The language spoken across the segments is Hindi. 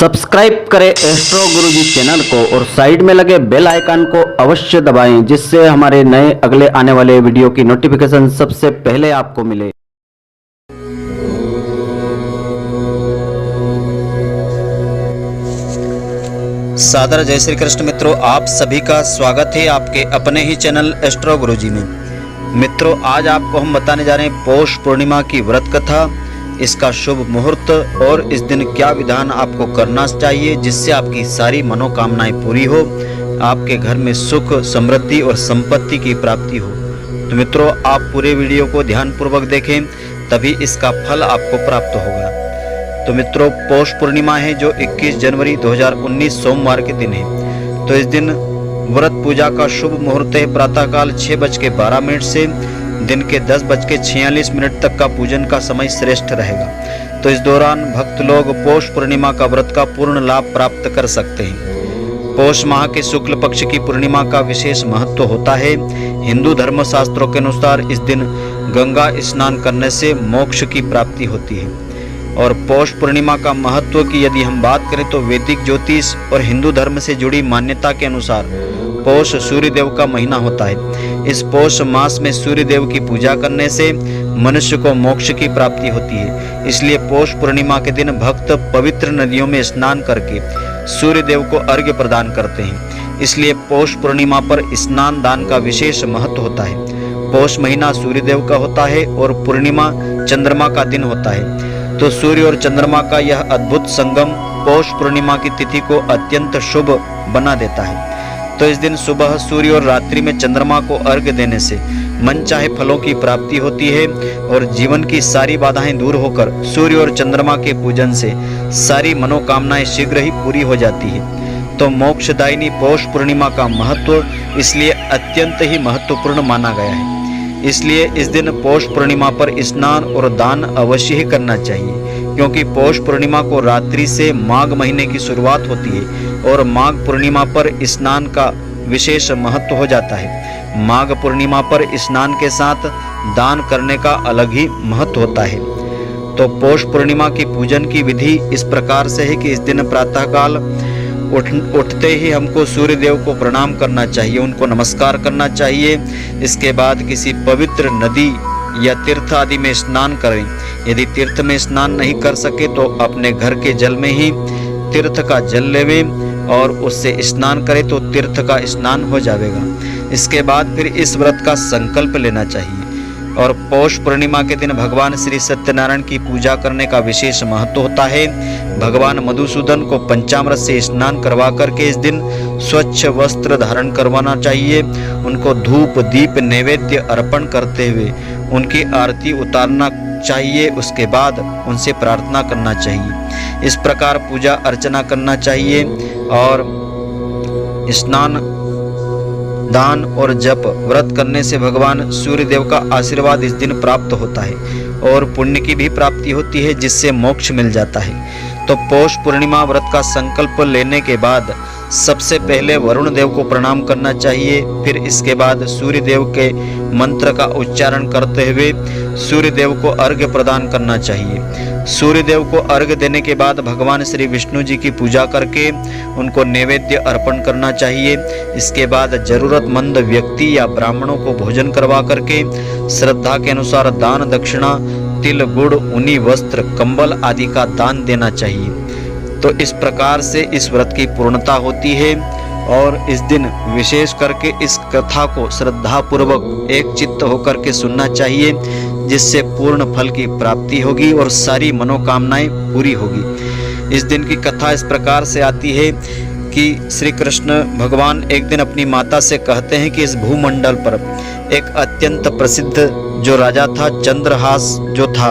सब्सक्राइब करें एस्ट्रो गुरुजी चैनल को और साइड में लगे बेल आइकन को अवश्य दबाएं, जिससे हमारे नए अगले आने वाले वीडियो की नोटिफिकेशन सबसे पहले आपको मिले। सादर जय श्री कृष्ण मित्रों, आप सभी का स्वागत है आपके अपने ही चैनल एस्ट्रो गुरुजी में। मित्रों, आज आपको हम बताने जा रहे हैं पौष पूर्णिमा की व्रत कथा, इसका शुभ मुहूर्त और इस दिन क्या विधान आपको करना चाहिए जिससे आपकी सारी मनोकामनाएं पूरी हो, आपके घर में सुख समृद्धि और संपत्ति की प्राप्ति हो। तो मित्रों, आप पूरे वीडियो को ध्यानपूर्वक देखें, तभी इसका फल आपको प्राप्त होगा। तो मित्रों, पौष पूर्णिमा है जो 21 जनवरी 2019 सोमवार के दिन है। तो इस दिन व्रत पूजा का शुभ मुहूर्त है प्रातःकाल 6:12 से दिन के 10:46 तक का पूजन का समय श्रेष्ठ रहेगा। तो इस दौरान भक्त लोग पौष पूर्णिमा का व्रत का पूर्ण लाभ प्राप्त कर सकते हैं। पौष माह के शुक्ल पक्ष की पूर्णिमा का विशेष महत्व होता है। हिंदू धर्म शास्त्रों के अनुसार इस दिन गंगा स्नान करने से मोक्ष की प्राप्ति होती है। और पौष पूर्णिमा का महत्व की यदि हम बात करें तो वैदिक ज्योतिष और हिंदू धर्म से जुड़ी मान्यता के अनुसार पौष सूर्य देव का महीना होता है। इस पौष मास में सूर्य देव की पूजा करने से मनुष्य को मोक्ष की प्राप्ति होती है। इसलिए पौष पूर्णिमा के दिन भक्त पवित्र नदियों में स्नान करके सूर्य देव को अर्घ्य प्रदान करते हैं। इसलिए पौष पूर्णिमा पर स्नान दान का विशेष महत्व होता है। पौष महीना सूर्य देव का होता है और पूर्णिमा चंद्रमा का दिन होता है। तो सूर्य और चंद्रमा का यह अद्भुत संगम पौष पूर्णिमा की तिथि को अत्यंत शुभ बना देता है। तो इस दिन सुबह सूर्य और रात्रि में चंद्रमा को अर्घ्य देने से मनचाहे फलों की प्राप्ति होती है और जीवन की सारी बाधाएं दूर होकर सूर्य और चंद्रमा के पूजन से सारी मनोकामनाएं शीघ्र ही पूरी हो जाती है। तो मोक्षदायिनी पौष पूर्णिमा का महत्व इसलिए अत्यंत ही महत्वपूर्ण माना गया है। इसलिए इस दिन पौष पूर्णिमा पर स्नान और दान अवश्य ही करना चाहिए, क्योंकि पौष पूर्णिमा को रात्रि से माघ महीने की शुरुआत होती है और माघ पूर्णिमा पर स्नान का विशेष महत्व हो जाता है। माघ पूर्णिमा पर स्नान के साथ दान करने का अलग ही महत्व होता है। तो पौष पूर्णिमा की पूजन की विधि इस प्रकार से है कि इस दिन प्रातःकाल उठते ही हमको सूर्य देव को प्रणाम करना चाहिए, उनको नमस्कार करना चाहिए। इसके बाद किसी पवित्र नदी या तीर्थ आदि में स्नान करें। यदि तीर्थ में स्नान नहीं कर सके तो अपने घर के जल में ही तीर्थ का जल लेवें और उससे स्नान करें तो तीर्थ का स्नान हो जाएगा। इसके बाद फिर इस व्रत का संकल्प लेना चाहिए। और पौष पूर्णिमा के दिन भगवान श्री सत्यनारायण की पूजा करने का विशेष महत्व होता है। भगवान मधुसूदन को पंचामृत से स्नान करवा करके इस दिन स्वच्छ वस्त्र धारण करवाना चाहिए। उनको धूप दीप नैवेद्य अर्पण करते हुए उनकी आरती उतारना चाहिए। उसके बाद उनसे प्रार्थना करना चाहिए। इस प्रकार पूजा अर्चना करना चाहिए और स्नान दान और जप व्रत करने से भगवान सूर्य देव का आशीर्वाद इस दिन प्राप्त होता है और पुण्य की भी प्राप्ति होती है, जिससे मोक्ष मिल जाता है। तो पौष पूर्णिमा व्रत का संकल्प लेने के बाद सबसे पहले वरुण देव को प्रणाम करना चाहिए। फिर इसके बाद सूर्य देव के मंत्र का उच्चारण करते हुए सूर्य देव को अर्घ्य प्रदान करना चाहिए। सूर्य देव को अर्घ्य देने के बाद भगवान श्री विष्णु जी की पूजा करके उनको नैवेद्य अर्पण करना चाहिए। इसके बाद जरूरतमंद व्यक्ति या ब्राह्मणों को भोजन करवा करके श्रद्धा के अनुसार दान दक्षिणा तिल गुड़ ऊनी वस्त्र कंबल आदि का दान देना चाहिए। तो इस प्रकार से इस व्रत की पूर्णता होती है और इस दिन विशेष करके इस कथा को श्रद्धा पूर्वक एक चित्त होकर के सुनना चाहिए, जिससे पूर्ण फल की प्राप्ति होगी और सारी मनोकामनाएं पूरी होगी। इस दिन की कथा इस प्रकार से आती है कि श्री कृष्ण भगवान एक दिन अपनी माता से कहते हैं कि इस भूमंडल पर एक अत्यंत प्रसिद्ध जो राजा था, चंद्रहास जो था,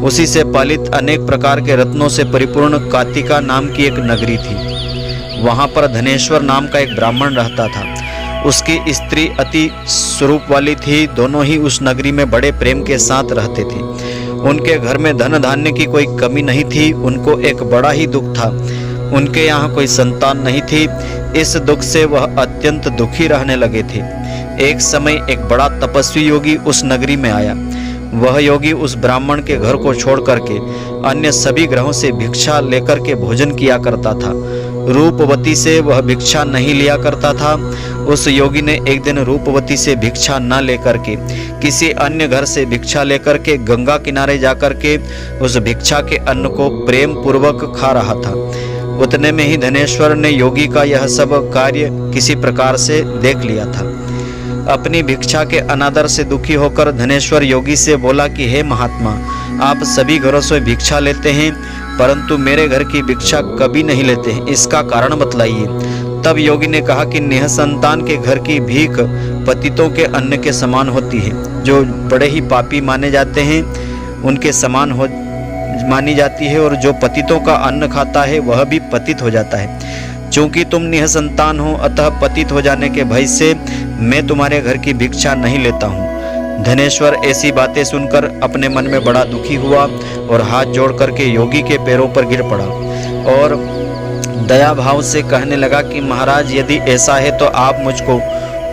उसी से पालित अनेक प्रकार के रत्नों से परिपूर्ण कातिका नाम की एक नगरी थी। वहां पर धनेश्वर नाम का एक ब्राह्मण रहता था। उसकी स्त्री अति स्वरूप वाली थी। दोनों ही उस नगरी में बड़े प्रेम के साथ रहते थे। उनके घर में धन धान्य की कोई कमी नहीं थी। उनको एक बड़ा ही दुख था, उनके यहाँ कोई संतान नहीं थी। इस दुख से वह अत्यंत दुखी रहने लगे थे। एक समय एक बड़ा तपस्वी योगी उस नगरी में आया। वह योगी उस ब्राह्मण के घर को छोड़ करके अन्य सभी ग्रहों से भिक्षा लेकर के भोजन किया करता था। रूपवती से वह भिक्षा नहीं लिया करता था। उस योगी ने एक दिन रूपवती से भिक्षा न लेकर के किसी अन्य घर से भिक्षा लेकर के गंगा किनारे जाकर के उस भिक्षा के अन्न को प्रेम पूर्वक खा रहा था। उतने में ही धनेश्वर ने योगी का यह सब कार्य किसी प्रकार से देख लिया था। अपनी भिक्षा के अनादर से दुखी होकर धनेश्वर योगी से बोला कि हे महात्मा, आप सभी घरों से भिक्षा लेते हैं परंतु मेरे घर की भिक्षा कभी नहीं लेते हैं, इसका कारण बतलाइए। तब योगी ने कहा कि निःसंतान के घर की भीख पतितों के अन्न के समान होती है। जो बड़े ही पापी माने जाते हैं उनके समान मानी जाती है, और जो पतितों का अन्न खाता है वह भी पतित हो जाता है। चूंकि तुम निःसंतान हो अतः पतित हो जाने के भय से मैं तुम्हारे घर की भिक्षा नहीं लेता हूँ। धनेश्वर ऐसी बातें सुनकर अपने मन में बड़ा दुखी हुआ और हाथ जोड़ करके योगी के पैरों पर गिर पड़ा और दया भाव से कहने लगा कि महाराज, यदि ऐसा है तो आप मुझको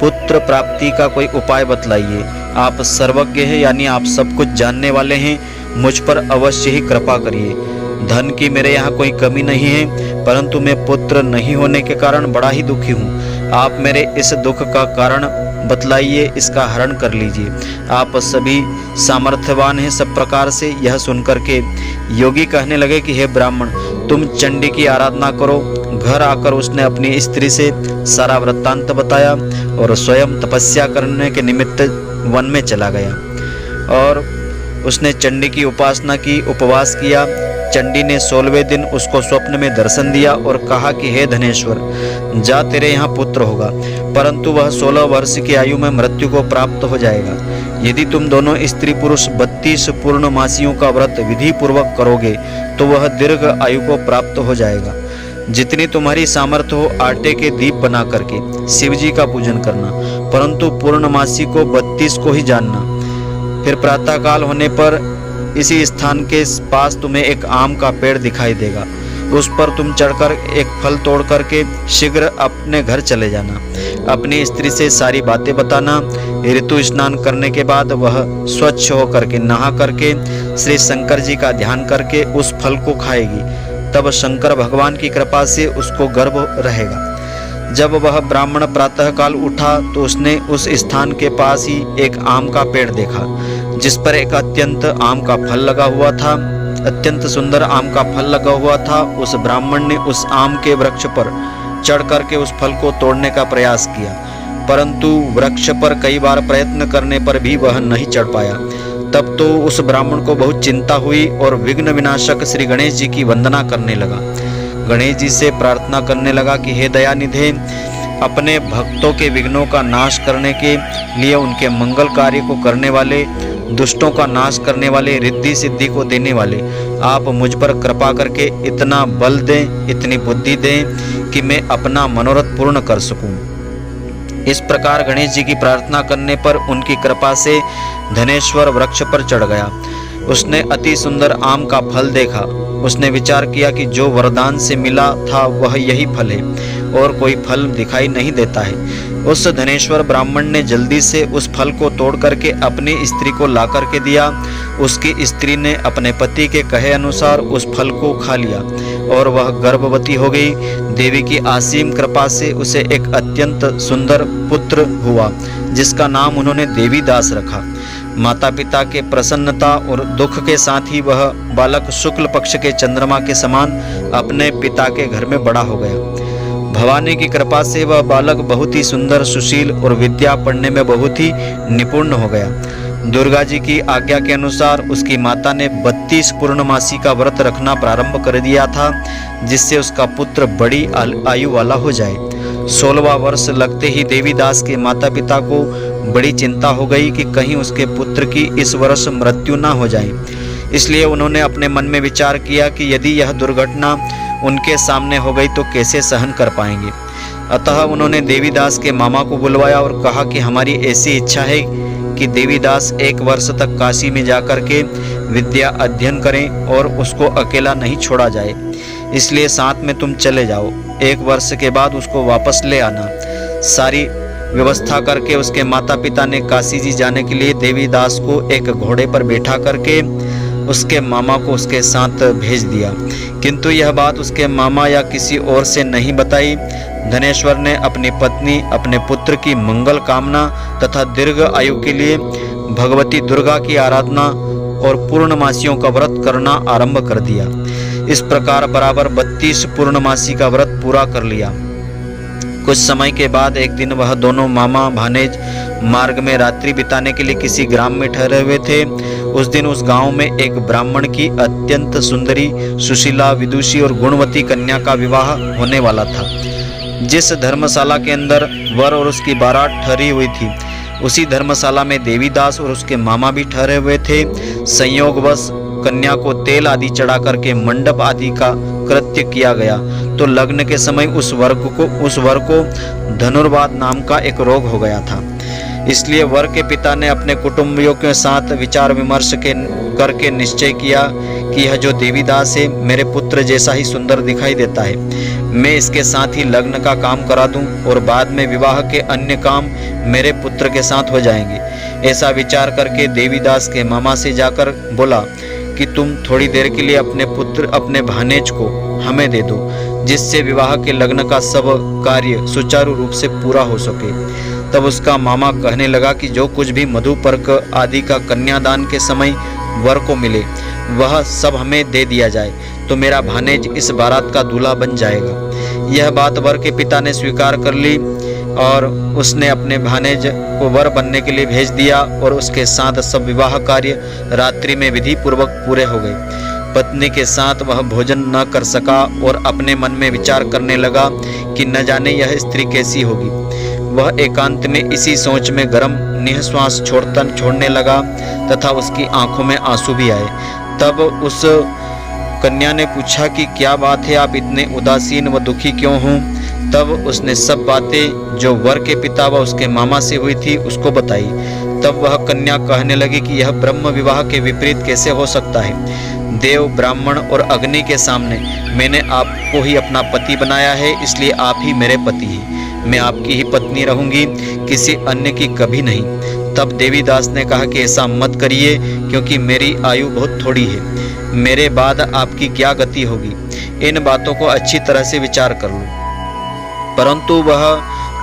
पुत्र प्राप्ति का कोई उपाय बतलाइए। आप सर्वज्ञ हैं, यानी आप सब कुछ जानने वाले हैं, मुझ पर अवश्य ही कृपा करिए। धन की मेरे यहाँ कोई कमी नहीं है, परंतु मैं पुत्र नहीं होने के कारण बड़ा ही दुखी हूँ। आप मेरे इस दुख का कारण बतलाइए, इसका हरण कर लीजिए। आप सभी सामर्थ्यवान हैं सब प्रकार से। यह सुनकर के योगी कहने लगे कि हे ब्राह्मण, तुम चंडी की आराधना करो। घर आकर उसने अपनी स्त्री से सारा वृत्तांत बताया और स्वयं तपस्या करने के निमित्त वन में चला गया और उसने चंडी की उपासना की, उपवास किया। चंडी ने 16वें दिन उसको स्वप्न में दर्शन दिया और कहा कि हे धनेश्वर, जा, तेरे यहाँ पुत्र होगा, परंतु वह 16 वर्ष की आयु में मृत्यु को प्राप्त हो जाएगा। यदि तुम दोनों स्त्री पुरुष 32 पूर्णमासियों का व्रत विधि पूर्वक करोगे तो वह दीर्घ आयु को प्राप्त हो जाएगा। जितनी तुम्हारी सामर्थ्य हो आटे के दीप बना करके शिव जी का पूजन करना, परंतु पूर्णमासी को 32 को ही जानना। फिर प्रातःकाल होने पर इसी स्थान के पास तुम्हें एक आम का पेड़ दिखाई देगा। उस पर तुम चढ़कर एक फल तोड़ करके शीघ्र अपने घर चले जाना। अपनी स्त्री से सारी बातें बताना। ऋतु स्नान करने के बाद वह स्वच्छ होकर के नहा करके श्री शंकर जी का ध्यान करके उस फल को खाएगी। तब शंकर भगवान की कृपा से उसको गर्भ रहेगा। जब वह ब्राह्मण प्रातःकाल उठा तो उसने उस स्थान के पास ही एक आम का पेड़ देखा जिस पर एक अत्यंत आम का फल लगा हुआ था। अत्यंत सुंदर आम का फल लगा हुआ था। उस ब्राह्मण ने उस आम के वृक्ष पर चढ़ करके उस फल को तोड़ने का प्रयास किया, परंतु वृक्ष पर कई बार प्रयत्न करने पर भी वह नहीं चढ़ पाया। तब तो उस ब्राह्मण को बहुत चिंता हुई और विघ्न विनाशक श्री गणेश जी की वंदना करने लगा। गणेश जी से प्रार्थना करने लगा कि हे दयानिधे, अपने भक्तों के विघ्नों का नाश करने के लिए, उनके मंगल कार्य को करने वाले, दुष्टों का नाश करने वाले, रिद्धि सिद्धि को देने वाले, आप मुझ पर कृपा करके इतना बल दें, इतनी बुद्धि दें कि मैं अपना मनोरथ पूर्ण कर सकूं। इस प्रकार गणेश जी की प्रार्थना करने पर उनकी कृपा से धनेश्वर वृक्ष पर चढ़ गया। उसने अति सुंदर आम का फल देखा। उसने विचार किया कि जो वरदान से मिला था वह यही फल है और कोई फल दिखाई नहीं देता है। उस धनेश्वर ब्राह्मण ने जल्दी से उस फल को तोड़ करके अपनी स्त्री को ला करके दिया। उसकी स्त्री ने अपने पति के कहे अनुसार उस फल को खा लिया और वह गर्भवती हो गई। देवी की असीम कृपा से उसे एक अत्यंत सुंदर पुत्र हुआ जिसका नाम उन्होंने देवीदास रखा। माता पिता के प्रसन्नता और दुख के साथ ही वह बालक शुक्ल पक्ष के चंद्रमा के समान अपने पिता के घर में बड़ा हो गया। भवानी की कृपा से वह बालक बहुत ही सुंदर, सुशील और विद्या पढ़ने में बहुत ही निपुण हो गया। दुर्गा जी की आज्ञा के अनुसार उसकी माता ने 32 पूर्णमासी का व्रत रखना प्रारंभ कर दिया था जिससे उसका पुत्र बड़ी आयु वाला हो जाए। 16वां वर्ष लगते ही देवीदास के माता पिता को बड़ी चिंता हो गई कि कहीं उसके पुत्र की इस वर्ष मृत्यु ना हो जाए। इसलिए उन्होंने अपने मन में विचार किया कि यदि यह दुर्घटना उनके सामने हो गई तो कैसे सहन कर पाएंगे। अतः उन्होंने देवीदास के मामा को बुलवाया और कहा कि हमारी ऐसी इच्छा है कि देवीदास 1 वर्ष तक काशी में जाकर के विद्या अध्ययन करें और उसको अकेला नहीं छोड़ा जाए, इसलिए साथ में तुम चले जाओ। 1 वर्ष के बाद उसको वापस ले आना। सारी व्यवस्था करके उसके माता पिता ने काशी जी जाने के लिए देवीदास को एक घोड़े पर बैठा करके उसके मामा को उसके साथ भेज दिया। किंतु यह बात उसके मामा या किसी और से नहीं बताई। धनेश्वर ने अपनी पत्नी, अपने पुत्र की मंगल कामना तथा दीर्घ आयु के लिए भगवती दुर्गा की आराधना और पूर्णमासियों का व्रत करना आरंभ कर दिया। इस प्रकार बराबर 32 पूर्णमासी का व्रत पूरा कर लिया। कुछ समय के बाद एक दिन वह दोनों मामा भानेज मार्ग में रात्रि बिताने के लिए किसी ग्राम में ठहरे हुए थे। उस दिन उस गांव में एक ब्राह्मण की अत्यंत सुंदरी, सुशीला, विदुषी और गुणवती कन्या का विवाह होने वाला था। जिस धर्मशाला के अंदर वर और उसकी बारात ठहरी हुई थी, उसी धर्मशाला में देवीदास और उसके मामा भी ठहरे हुए थे। संयोगवश कन्या को तेल आदि चढ़ा करके मंडप आदि का कृत्य किया गया तो लग्न के समय उस वर को धनुर्वात नाम का एक रोग हो गया था। इसलिए वर के पिता ने अपने कुटुंबियों के साथ विचार विमर्श करके निश्चय किया कि यह जो देवीदास है मेरे पुत्र जैसा ही सुंदर दिखाई देता है, मैं इसके साथ ही लग्न का काम करा दूं और बाद में विवाह के अन्य काम मेरे पुत्र के साथ हो जाएंगे। ऐसा विचार करके देवीदास के मामा से जाकर बोला कि तुम थोड़ी देर के लिए अपने पुत्र, अपने भानेज को हमें दे दो, जिससे विवाह के लग्न का सब कार्य सुचारू रूप से पूरा हो सके। तब उसका मामा कहने लगा कि जो कुछ भी मधुपर्क आदि का कन्यादान के समय वर को मिले वह सब हमें दे दिया जाए, तो मेरा भानेज इस बारात का दूल्हा बन जाएगा। यह बात वर के पिता ने स्वीकार कर ली और उसने अपने भानेज को वर बनने के लिए भेज दिया और उसके साथ सब विवाह कार्य रात्रि में विधि पूर्वक पूरे हो गए। पत्नी के साथ वह भोजन न कर सका और अपने मन में विचार करने लगा कि न जाने यह स्त्री कैसी होगी। वह एकांत में इसी सोच में गर्म निःश्वास छोड़ने लगा तथा उसकी आंखों में आंसू भी आए। तब उस कन्या ने पूछा कि क्या बात है, आप इतने उदासीन व दुखी क्यों हों? तब उसने सब बातें जो वर के पिता व उसके मामा से हुई थी उसको बताई। तब वह कन्या कहने लगी कि यह ब्रह्म विवाह के विपरीत कैसे हो सकता है। देव, ब्राह्मण और अग्नि के सामने मैंने आपको ही अपना पति बनाया है, इसलिए आप ही मेरे पति हैं। मैं आपकी ही पत्नी रहूंगी, किसी अन्य की कभी नहीं। तब देवीदास ने कहा कि ऐसा मत करिए, क्योंकि मेरी आयु बहुत थोड़ी है, मेरे बाद आपकी क्या गति होगी। इन बातों को अच्छी तरह से विचार कर लो। परंतु वह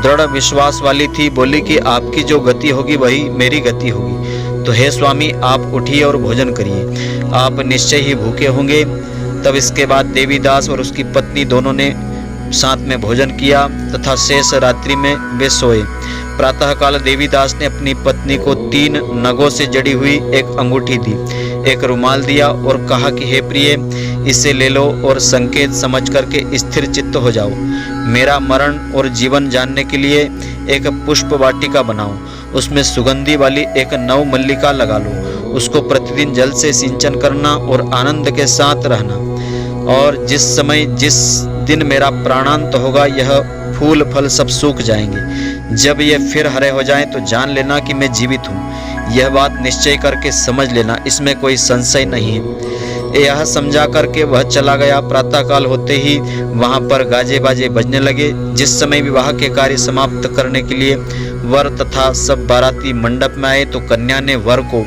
दृढ़ विश्वास वाली थी, बोली कि आपकी जो गति होगी वही मेरी गति होगी। तो हे स्वामी, आप उठिए और भोजन करिए, आप निश्चय ही भूखे होंगे। तब इसके बाद देवीदास और उसकी पत्नी दोनों ने साथ में भोजन किया तथा शेष रात्रि में वे सोए। प्रातःकाल देवीदास ने अपनी पत्नी को 3 नगों से जड़ी हुई एक अंगूठी दी, एक रुमाल दिया और कहा कि हे प्रिय, इसे ले लो और संकेत समझ करके स्थिर चित्त हो जाओ। मेरा मरण और जीवन जानने के लिए एक पुष्प वाटिका बनाओ, उसमें सुगंधी वाली एक नव मल्लिका लगा लो, उसको प्रतिदिन जल से सिंचन करना और आनंद के साथ रहना। और जिस दिन मेरा प्राणांत होगा यह फूल फल सब सूख जाएंगे। जब ये फिर हरे हो जाएं तो जान लेना कि मैं जीवित हूँ। यह बात निश्चय करके समझ लेना, इसमें कोई संशय नहीं है। यह समझा करके वह चला गया। प्रातःकाल होते ही वहां पर गाजे बाजे बजने लगे। जिस समय विवाह के कार्य समाप्त करने के लिए वर तथा सब बाराती मंडप में आए तो कन्या ने वर को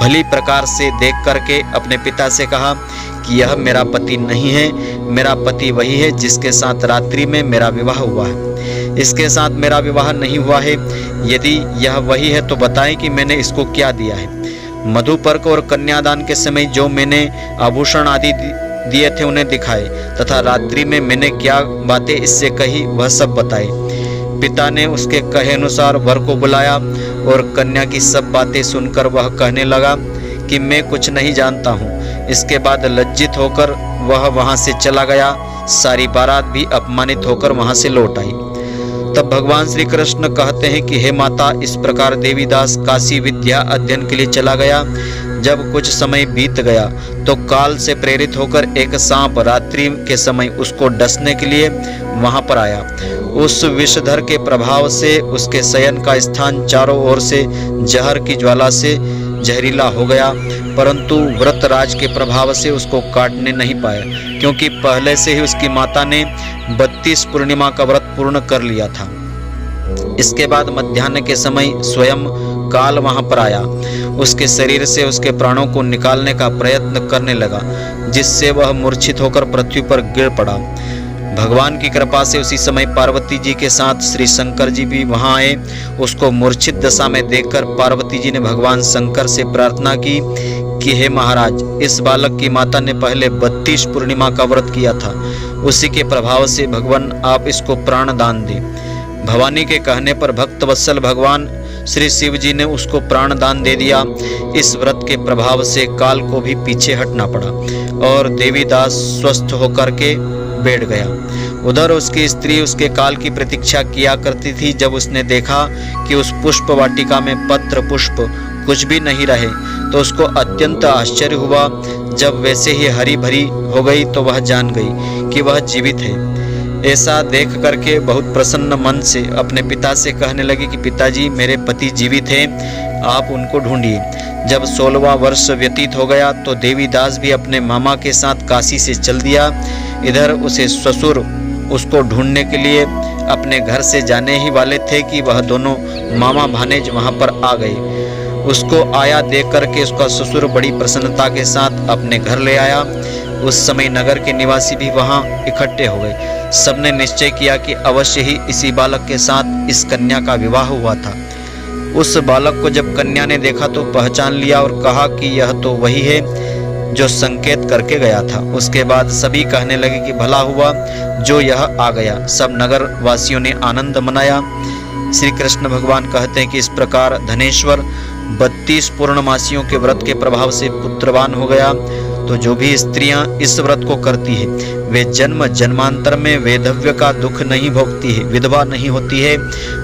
भली प्रकार से देख करके अपने पिता से कहा कि यह मेरा पति नहीं है, मेरा पति वही है जिसके साथ रात्रि में मेरा विवाह हुआ है। इसके साथ मेरा विवाह नहीं हुआ है। यदि यह वही है तो बताएं कि मैंने इसको क्या दिया है। मधुपर्क और कन्यादान के समय जो मैंने आभूषण आदि दिए थे उन्हें दिखाए तथा रात्रि में मैंने क्या बातें इससे कही वह सब बताए। पिता ने उसके कहे अनुसार वर को बुलाया और कन्या की सब बातें सुनकर वह कहने लगा कि मैं कुछ नहीं जानता हूँ। इसके बाद लज्जित होकर वह वहां से चला गया। सारी बारात भी अपमानित होकर वहां से लौट आई। तब भगवान श्री कृष्ण कहते हैं कि हे माता, इस प्रकार देवीदास काशी विद्या अध्ययन के लिए चला गया। जब कुछ समय बीत गया तो काल से प्रेरित होकर एक सांप रात्रि के समय उसको डसने के लिए वहां पर आया। उस विषधर के प्रभाव से उसके शयन का स्थान चारों ओर से जहर की ज्वाला से जहरीला हो गया, परंतु व्रतराज के प्रभाव से उसको काटने नहीं पाया, क्योंकि पहले से ही उसकी माता ने 32 पूर्णिमा का व्रत पूर्ण कर लिया था। इसके बाद मध्याह्न के समय स्वयं काल वहां पर आया, उसके शरीर से उसके प्राणों को निकालने का प्रयत्न करने लगा, जिससे वह मूर्छित होकर पृथ्वी पर गिर पड़ा। भगवान की कृपा से उसी समय पार्वती जी के साथ श्री शंकर जी भी वहां आए। उसको मूर्छित दशा में देखकर पार्वती जी ने भगवान शंकर से प्रार्थना की कि हे महाराज, इस बालक की माता ने पहले 32 पूर्णिमा का व्रत किया था, उसी के प्रभाव से भगवान आप इसको प्राण दान दें। भवानी के कहने पर भक्त वत्सल भगवान श्री शिव जी ने उसको प्राण दान दे दिया। इस व्रत के प्रभाव से काल को भी पीछे हटना पड़ा और देवीदास स्वस्थ होकर के बैठ गया। उधर उसकी स्त्री उसके काल की प्रतीक्षा किया करती थी। जब उसने देखा कि उस पुष्प वाटिका में पत्र पुष्प कुछ भी नहीं रहे तो उसको अत्यंत आश्चर्य हुआ। जब वैसे ही हरी भरी हो गई तो वह जान गई कि वह जीवित है। ऐसा देख करके बहुत प्रसन्न मन से अपने पिता से कहने लगी कि पिताजी, मेरे पति जीवित हैं, आप उनको ढूंढिए। जब 16वां वर्ष व्यतीत हो गया तो देवीदास भी अपने मामा के साथ काशी से चल दिया। इधर उसे ससुर उसको ढूंढने के लिए अपने घर से जाने ही वाले थे कि वह दोनों मामा भानेज वहां पर आ गए। उसको आया देख करके उसका ससुर बड़ी प्रसन्नता के साथ अपने घर ले आया। उस समय नगर के निवासी भी वहां इकट्ठे हो गए। सबने निश्चय किया कि अवश्य ही इसी बालक के साथ इस कन्या का विवाह हुआ था। उस बालक को जब कन्या ने देखा तो पहचान लिया और कहा कि यह तो वही है जो संकेत करके गया था। उसके बाद सभी कहने लगे कि भला हुआ जो यह आ गया। सब नगर वासियों ने आनंद मनाया। श्री कृष्ण भगवान कहते हैं कि इस प्रकार धनेश्वर 32 पूर्णमासियों के व्रत के प्रभाव से पुत्रवान हो गया। तो जो भी स्त्रियां इस व्रत को करती है वे जन्म जन्मांतर में वैधव्य का दुख नहीं भोगती है, विधवा नहीं होती है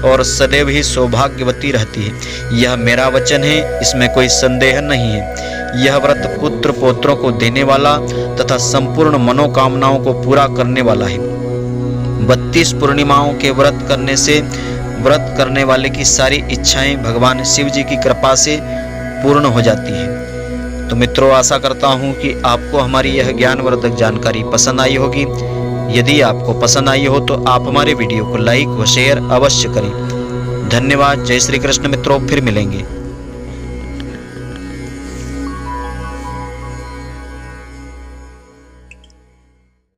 और सदैव ही सौभाग्यवती रहती है। यह मेरा वचन है, इसमें कोई संदेह नहीं है। यह व्रत पुत्र पौत्रों को देने वाला तथा संपूर्ण मनोकामनाओं को पूरा करने वाला है। 32 पूर्णिमाओं के व्रत करने से व्रत करने वाले की सारी इच्छाएं भगवान शिव जी की कृपा से पूर्ण हो जाती है। तो मित्रों, आशा करता हूं कि आपको हमारी यह ज्ञानवर्धक जानकारी पसंद आई होगी। यदि आपको पसंद आई हो तो आप हमारे वीडियो को लाइक व शेयर अवश्य करें। धन्यवाद। जय श्री कृष्ण मित्रों, फिर मिलेंगे।